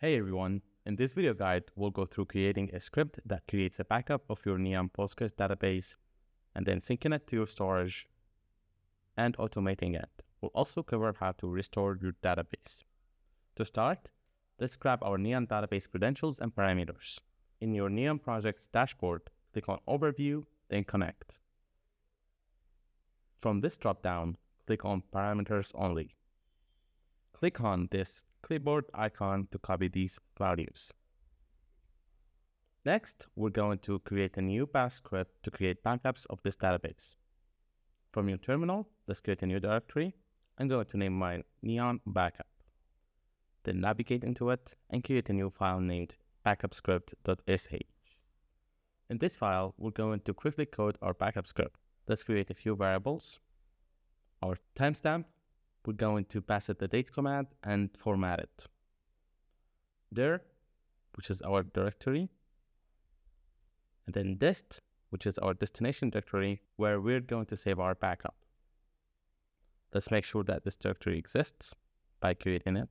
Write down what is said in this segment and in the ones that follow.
Hey everyone, in this video guide, we'll go through creating a script that creates a backup of your Neon Postgres database and then syncing it to your storage and automating it. We'll also cover how to restore your database. To start, let's grab our Neon database credentials and parameters. In your Neon project's dashboard, click on Overview, then Connect. From this dropdown, click on Parameters Only. Click on this clipboard icon to copy these values. Next, we're going to create a new bash script to create backups of this database. From your terminal, let's create a new directory. I'm going to name mine Neon Backup. Then navigate into it and create a new file named backupscript.sh. In this file, we're going to quickly code our backup script. Let's create a few variables. Our timestamp, we're going to pass it the date command and format it. Dir, which is our directory. And then dist, which is our destination directory, where we're going to save our backup. Let's make sure that this directory exists by creating it.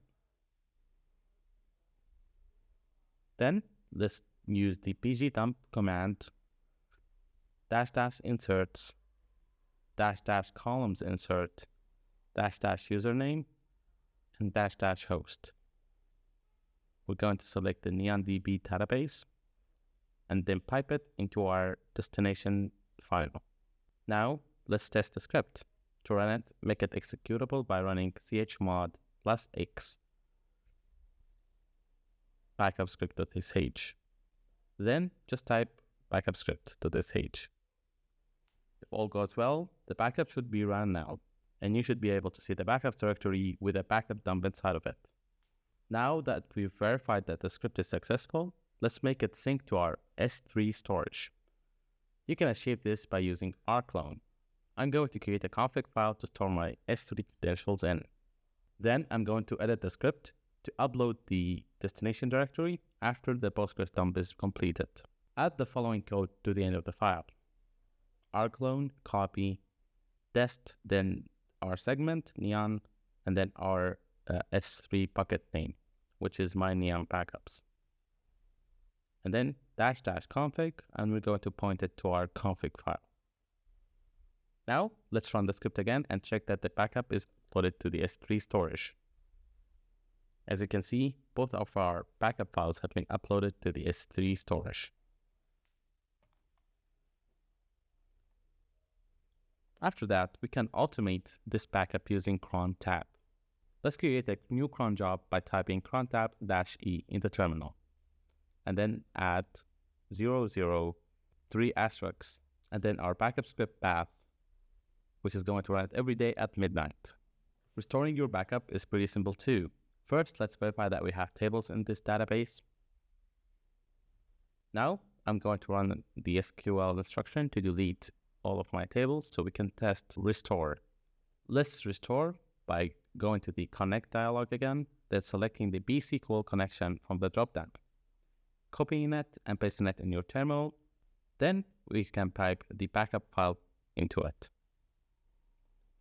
Then let's use the pgdump command, -- inserts, -- columns insert, -- username, and -- host. We're going to select the NeonDB database and then pipe it into our destination file. Now, let's test the script. To run it, make it executable by running chmod +x backupscript.sh. Then just type backupscript.sh. If all goes well, the backup should be run now, and you should be able to see the backup directory with a backup dump inside of it. Now that we've verified that the script is successful, let's make it sync to our S3 storage. You can achieve this by using rclone. I'm going to create a config file to store my S3 credentials in. Then I'm going to edit the script to upload the destination directory after the Postgres dump is completed. Add the following code to the end of the file. rclone, copy, dest, then our segment, Neon, and then our S3 bucket name, which is my Neon backups. And then -- config, and we're going to point it to our config file. Now, let's run the script again and check that the backup is uploaded to the S3 storage. As you can see, both of our backup files have been uploaded to the S3 storage. After that, we can automate this backup using cron tab. Let's create a new cron job by typing cron tab -e in the terminal. And then add 003 asterisks, and then our backup script path, which is going to run it every day at midnight. Restoring your backup is pretty simple too. First, let's verify that we have tables in this database. Now, I'm going to run the SQL instruction to delete all of my tables so we can test restore. Let's restore by going to the connect dialog again, then selecting the BSQL connection from the dropdown, copying it and pasting it in your terminal. Then we can pipe the backup file into it.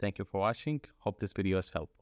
Thank you for watching. Hope this video is helpful.